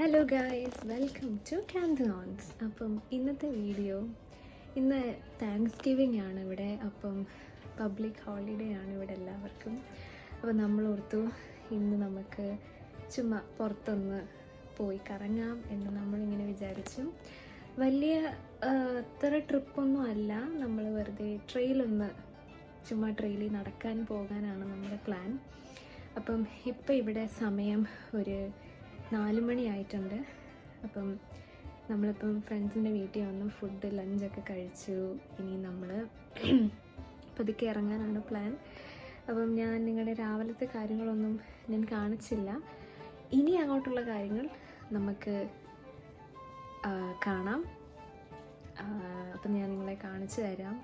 Hello guys, welcome to Candons. അപ്പം ഇന്നത്തെ video, ഇന്ന് താങ്ക്സ് ഗിവിങ് ആണ് ഇവിടെ. അപ്പം പബ്ലിക് ഹോളിഡേ ആണ് ഇവിടെ എല്ലാവർക്കും. അപ്പോൾ നമ്മൾ ഓർത്തു ഇന്ന് നമുക്ക് ചുമ്മാ പുറത്തൊന്ന് പോയി കറങ്ങാം എന്ന് നമ്മളിങ്ങനെ വിചാരിച്ചു. വലിയ അത്ര ട്രിപ്പൊന്നും അല്ല, നമ്മൾ വെറുതെ ചുമ്മാ ട്രെയിലിൽ നടക്കാൻ പോകാനാണ് നമ്മുടെ പ്ലാൻ. അപ്പം ഇപ്പം ഇവിടെ സമയം ഒരു 4 മണി ആയിട്ടുണ്ട്. അപ്പം നമ്മളിപ്പം ഫ്രണ്ട്സിൻ്റെ വീട്ടിൽ വന്ന് ലഞ്ചൊക്കെ കഴിച്ചു. ഇനി നമ്മൾ പതുക്കെ ഇറങ്ങാനാണ് പ്ലാൻ. അപ്പം ഞാൻ നിങ്ങളുടെ രാവിലത്തെ കാര്യങ്ങളൊന്നും ഞാൻ കാണിച്ചില്ല. ഇനി അങ്ങോട്ടുള്ള കാര്യങ്ങൾ നമുക്ക് കാണാം. അപ്പം ഞാൻ നിങ്ങളെ കാണിച്ചു തരാം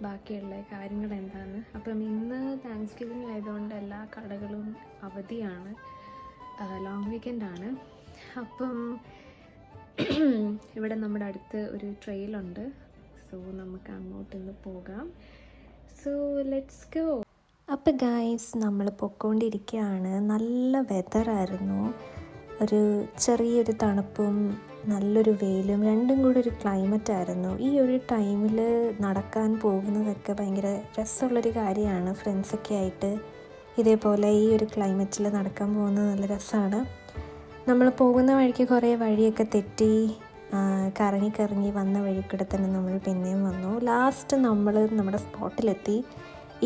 ബാക്കിയുള്ള കാര്യങ്ങൾ എന്താണെന്ന്. അപ്പം ഇന്ന് താങ്ക്സ് ഗിവിങ് ആയതുകൊണ്ട് എല്ലാ കടകളും അവധിയാണ്, ലോങ് വീക്കെൻഡാണ്. അപ്പം ഇവിടെ നമ്മുടെ അടുത്ത് ഒരു ട്രെയിലുണ്ട്. സോ നമുക്ക് അങ്ങോട്ടൊന്ന് പോകാം. So let's go. അപ്പോൾ ഗായ്സ്, നമ്മൾ പൊയ്ക്കൊണ്ടിരിക്കുകയാണ്. നല്ല വെതറായിരുന്നു. ഒരു ചെറിയൊരു തണുപ്പും നല്ലൊരു വെയിലും രണ്ടും കൂടി ഒരു ക്ലൈമറ്റായിരുന്നു. ഈ ഒരു ടൈമിൽ നടക്കാൻ പോകുന്നതൊക്കെ ഭയങ്കര രസമുള്ളൊരു കാര്യമാണ്. ഫ്രണ്ട്സൊക്കെ ആയിട്ട് ഇതേപോലെ ഈ ഒരു ക്ലൈമറ്റിൽ നടക്കാൻ പോകുന്നത് നല്ല രസമാണ്. നമ്മൾ പോകുന്ന വഴിക്ക് കുറേ വഴിയൊക്കെ തെറ്റി കറങ്ങി വന്ന വഴിക്കൂടെ തന്നെ നമ്മൾ പിന്നെയും വന്നു. ലാസ്റ്റ് നമ്മൾ നമ്മുടെ സ്പോട്ടിലെത്തി.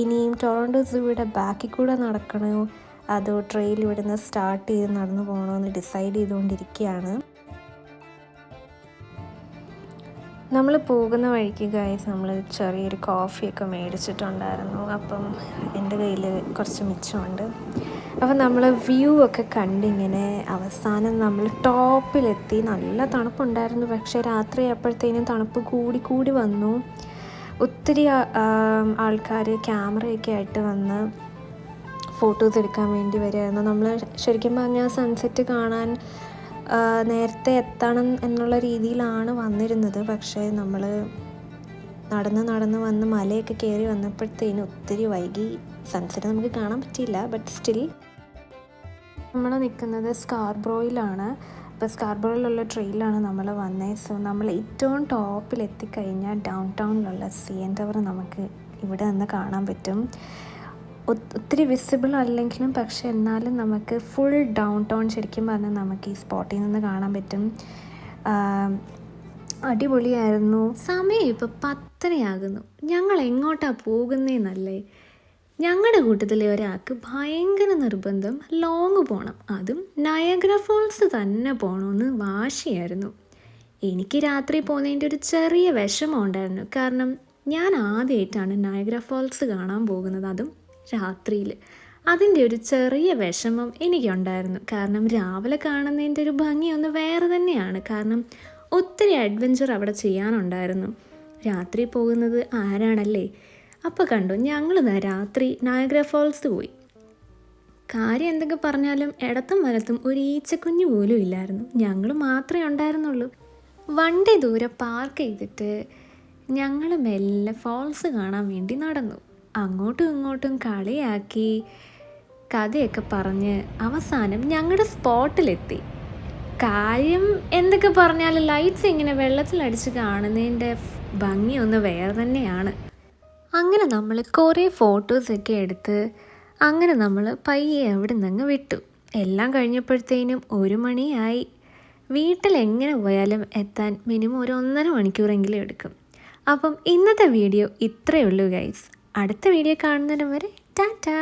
ഇനിയും ടൊറൻറ്റോ സൂയുടെ ബാക്കിൽ കൂടെ നടക്കണോ അതോ ട്രെയിൽ ഇവിടുന്ന് സ്റ്റാർട്ട് ചെയ്ത് നടന്നു പോകണോ എന്ന് ഡിസൈഡ് ചെയ്തുകൊണ്ടിരിക്കുകയാണ്. നമ്മൾ പോകുന്ന വഴിക്ക് ഗൈസ് നമ്മൾ ചെറിയൊരു കോഫിയൊക്കെ മേടിച്ചിട്ടുണ്ടായിരുന്നു. അപ്പം എൻ്റെ കയ്യിൽ കുറച്ച് മിച്ചമുണ്ട്. അപ്പം നമ്മൾ വ്യൂ ഒക്കെ കണ്ടിങ്ങനെ അവസാനം നമ്മൾ ടോപ്പിലെത്തി. നല്ല തണുപ്പുണ്ടായിരുന്നു, പക്ഷേ രാത്രി ആയപ്പോഴത്തേനും തണുപ്പ് കൂടി വന്നു. ഒത്തിരി ആൾക്കാർ ക്യാമറയൊക്കെ ആയിട്ട് വന്ന് ഫോട്ടോസ് എടുക്കാൻ വേണ്ടി വരുമായിരുന്നു. നമ്മൾ ശരിക്കും പറഞ്ഞാൽ സൺസെറ്റ് കാണാൻ നേരത്തെ എത്തണം എന്നുള്ള രീതിയിലാണ് വന്നിരുന്നത്. പക്ഷേ നമ്മൾ നടന്ന് വന്ന് മലയൊക്കെ കയറി വന്നപ്പോഴത്തേനും ഒത്തിരി വൈകി. സൺസെറ്റ് നമുക്ക് കാണാൻ പറ്റിയില്ല. ബട്ട് സ്റ്റിൽ നമ്മൾ നിൽക്കുന്നത് സ്കാർബ്രോയിലാണ്. അപ്പോൾ സ്കാർബ്രോയിലുള്ള ട്രെയിലാണ് നമ്മൾ വന്നത്. സോ നമ്മൾ ഏറ്റവും ടോപ്പിലെത്തിക്കഴിഞ്ഞാൽ ഡൗൺ ടൗണിലുള്ള CN ടവർ നമുക്ക് ഇവിടെ നിന്ന് കാണാൻ പറ്റും. ഒത്തിരി വിസിബിൾ അല്ലെങ്കിലും പക്ഷെ എന്നാലും നമുക്ക് ഫുൾ ഡൗൺ ടൗൺ ശരിക്കും പറഞ്ഞാൽ നമുക്ക് ഈ സ്പോട്ടിൽ നിന്ന് കാണാൻ പറ്റും. അടിപൊളിയായിരുന്നു. സമയം ഇപ്പോൾ 10:30 ഞങ്ങൾ എങ്ങോട്ടാണ് പോകുന്നതെന്നല്ലേ. ഞങ്ങളുടെ കൂട്ടത്തിലെ ഒരാൾക്ക് ഭയങ്കര നിർബന്ധം ലോങ് പോകണം, അതും നയഗ്ര ഫോൾസ് തന്നെ പോകണമെന്ന് വാശിയായിരുന്നു. എനിക്ക് രാത്രി പോകുന്നതിൻ്റെ ഒരു ചെറിയ വിഷമം ഉണ്ടായിരുന്നു. കാരണം ഞാൻ ആദ്യമായിട്ടാണ് നയഗ്ര ഫോൾസ് കാണാൻ പോകുന്നത്, അതും രാത്രിയിൽ. അതിൻ്റെ ഒരു ചെറിയ വിഷമം എനിക്കുണ്ടായിരുന്നു. കാരണം രാവിലെ കാണുന്നതിൻ്റെ ഒരു ഭംഗിയൊന്ന് വേറെ തന്നെയാണ്. കാരണം ഒത്തിരി അഡ്വഞ്ചർ അവിടെ ചെയ്യാനുണ്ടായിരുന്നു. രാത്രി പോകുന്നത് ആരാണല്ലേ. അപ്പോൾ കണ്ടു, ഞങ്ങൾ രാത്രി നയഗ്ര ഫോൾസ് പോയി. കാര്യം എന്തൊക്കെ പറഞ്ഞാലും ഇടത്തും വലത്തും ഒരു ഈച്ചക്കുഞ്ഞ് പോലും ഇല്ലായിരുന്നു. ഞങ്ങൾ മാത്രമേ ഉണ്ടായിരുന്നുള്ളൂ. വണ്ടി ദൂരെ പാർക്ക് ചെയ്തിട്ട് ഞങ്ങൾ മെല്ലെ ഫോൾസ് കാണാൻ വേണ്ടി നടന്നു. അങ്ങോട്ടും ഇങ്ങോട്ടും കളിയാക്കി കഥയൊക്കെ പറഞ്ഞ് അവസാനം ഞങ്ങളുടെ സ്പോട്ടിലെത്തി. കാര്യം എന്തൊക്കെ പറഞ്ഞാലും ലൈറ്റ്സ് ഇങ്ങനെ വെള്ളത്തിലടിച്ച് കാണുന്നതിൻ്റെ ഭംഗി ഒന്ന് വേറെ തന്നെയാണ്. അങ്ങനെ നമ്മൾ കുറേ ഫോട്ടോസൊക്കെ എടുത്ത് അങ്ങനെ നമ്മൾ പയ്യെ അവിടെ നിന്ന് വിട്ടു. എല്ലാം കഴിഞ്ഞപ്പോഴത്തേനും 1 മണിയായി. വീട്ടിൽ എങ്ങനെ പോയാലും എത്താൻ മിനിമം ഒരു 1.5 മണിക്കൂറെങ്കിലും എടുക്കും. അപ്പം ഇന്നത്തെ വീഡിയോ ഇത്രയേ ഉള്ളൂ ഗൈസ്. അടുത്ത വീഡിയോ കാണുന്നതിന് വരെ ടാറ്റാ.